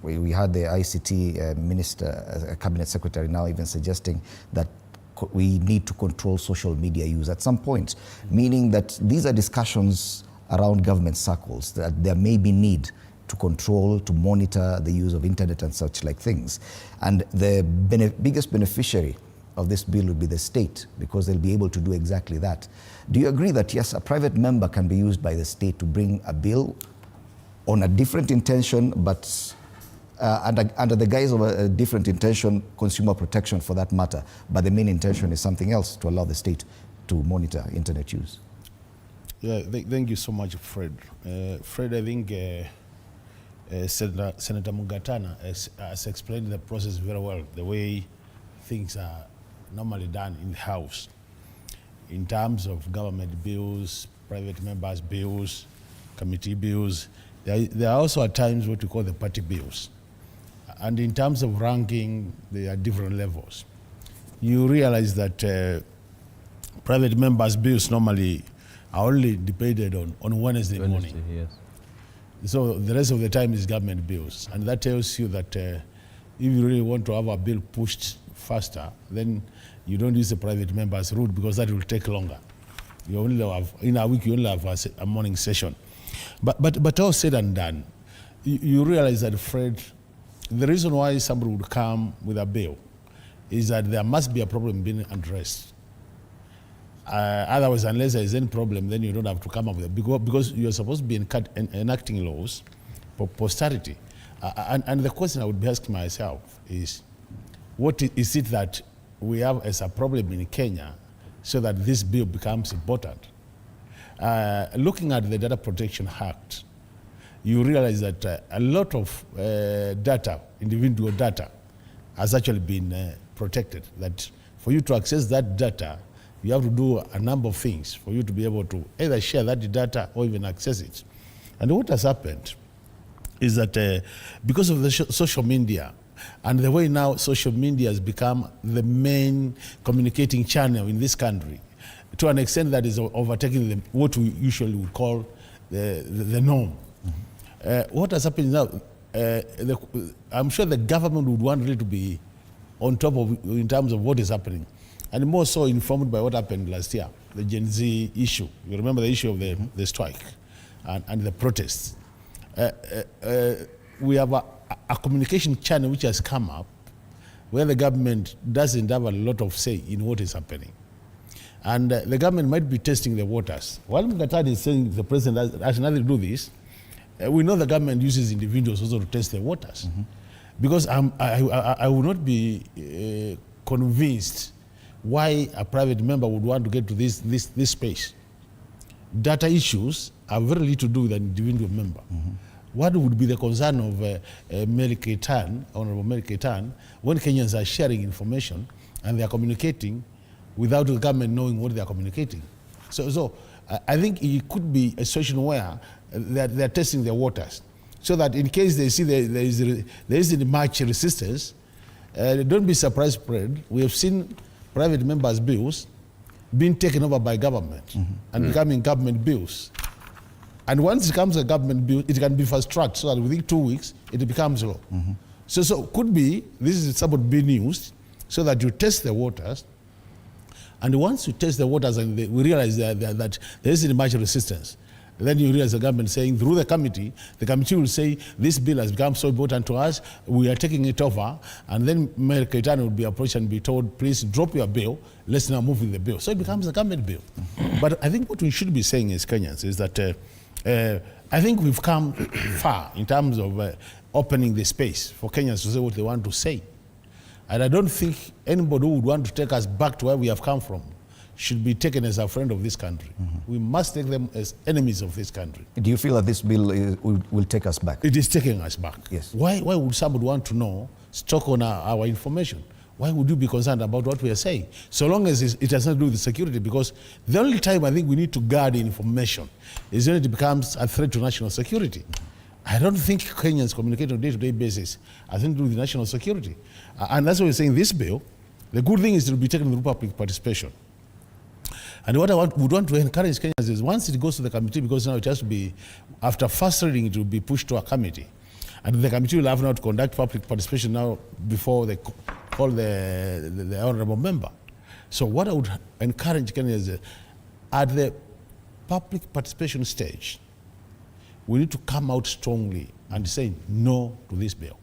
We had the ICT minister, cabinet secretary now even suggesting that we need to control social media use at some point, meaning that these are discussions around government circles, that there may be need to control, to monitor the use of internet and such like things. And the biggest beneficiary of this bill would be the state, because they'll be able to do exactly that. Do you agree that, yes, a private member can be used by the state to bring a bill on a different intention, but under the guise of a different intention, consumer protection for that matter, but the main intention is something else, to allow the state to monitor internet use? Yeah, thank you so much, Fred. Fred, I think Senator Mugatana has explained the process very well, the way things are normally done in the House. In terms of government bills, private members' bills, committee bills, there are also at times what we call the party bills. And in terms of ranking, there are different levels. You realize that private members' bills normally are only debated on Wednesday morning. Yes. So the rest of the time is government bills. And that tells you that if you really want to have a bill pushed faster, then you don't use the private members' route, because that will take longer. You only have, in a week, you only have a morning session. But all said and done, you realize that, Fred, the reason why somebody would come with a bill is that there must be a problem being addressed. Otherwise, unless there is any problem, then you don't have to come up with it, because you're supposed to be enacting laws for posterity. And the question I would be asking myself is, what is it that we have as a problem in Kenya so that this bill becomes important? Looking at the Data Protection Act, you realize that a lot of data, individual data, has actually been protected. That for you to access that data, you have to do a number of things for you to be able to either share that data or even access it. And what has happened is that because of the social media, and the way now social media has become the main communicating channel in this country, to an extent that is overtaking what we usually would call the norm. What has happened now, I'm sure the government would want really to be on top of, in terms of what is happening, and more so informed by what happened last year, the Gen Z issue. You remember the issue of the strike and the protests. We have a communication channel which has come up where the government doesn't have a lot of say in what is happening. And the government might be testing the waters. While Mugatana is saying the president has nothing to do this, we know the government uses individuals also to test the waters. Because I would not be convinced why a private member would want to get to this space. Data issues are very little to do with an individual member. What would be the concern of Honorable Mary Ketan, when Kenyans are sharing information and they are communicating without the government knowing what they are communicating? So I think it could be a situation where they are testing their waters, so that in case they see there isn't much resistance, don't be surprised, Fred. We have seen private members' bills being taken over by government and becoming government bills. And once it becomes a government bill, it can be fast-tracked so that within 2 weeks, it becomes law. So could be, this is somewhat being used so that you test the waters, and once you test the waters and we realize that there isn't much resistance, then you realize the government saying through the committee will say, this bill has become so important to us, we are taking it over, and then Mayor Keitano will be approached and be told, please drop your bill, let's now move with the bill. So it becomes a government bill. But I think what we should be saying as Kenyans is that I think we've come far in terms of opening the space for Kenyans to say what they want to say. And I don't think anybody who would want to take us back to where we have come from should be taken as a friend of this country. We must take them as enemies of this country. Do you feel that this bill will take us back? It is taking us back. Yes. Why would somebody want to know, stock on our information? Why would you be concerned about what we are saying? So long as it has not to do with security, because the only time I think we need to guard information is when it becomes a threat to national security. I don't think Kenyans communicate on a day-to-day basis has anything to do with national security. And that's why we're saying this bill, the good thing is it will be taken with public participation. And what I would want to encourage Kenyans is once it goes to the committee, because now it has to be, after first reading, it will be pushed to a committee. And the committee will have now to conduct public participation now before they call the honorable member. So what I would encourage Kenyans is at the public participation stage, we need to come out strongly and say no to this bill,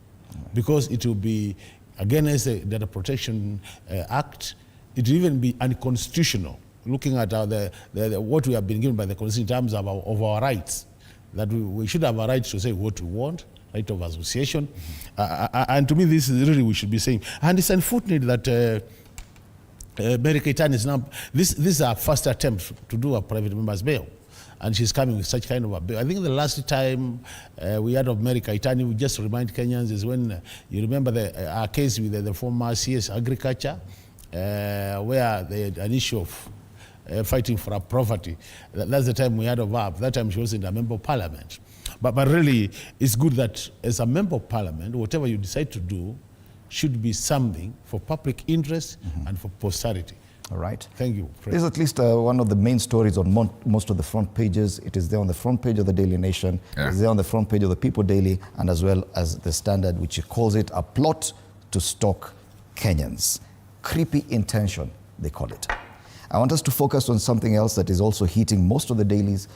because it will be against the Data Protection Act. It will even be unconstitutional, looking at what we have been given by the Constitution in terms of our rights, that we should have a right to say what we want, right of association. And to me, this is really we should be saying. And it's unfortunate that Mary Keitany is now, this is our first attempt to do a private member's bill. And she's coming with such kind of a bill. I think the last time we heard of Mary Keitany, we just remind Kenyans, is when you remember our case with the former CS Agriculture, where they had an issue of fighting for our property. That's the time we heard of her. That time she wasn't a member of parliament. But really, it's good that as a member of parliament, whatever you decide to do should be something for public interest and for posterity. All right. Thank you. This is at least one of the main stories on most of the front pages. It is there on the front page of the Daily Nation. It is there on the front page of the People Daily, and as well as the Standard, which calls it a plot to stalk Kenyans. Creepy intention, they call it. I want us to focus on something else that is also hitting most of the dailies.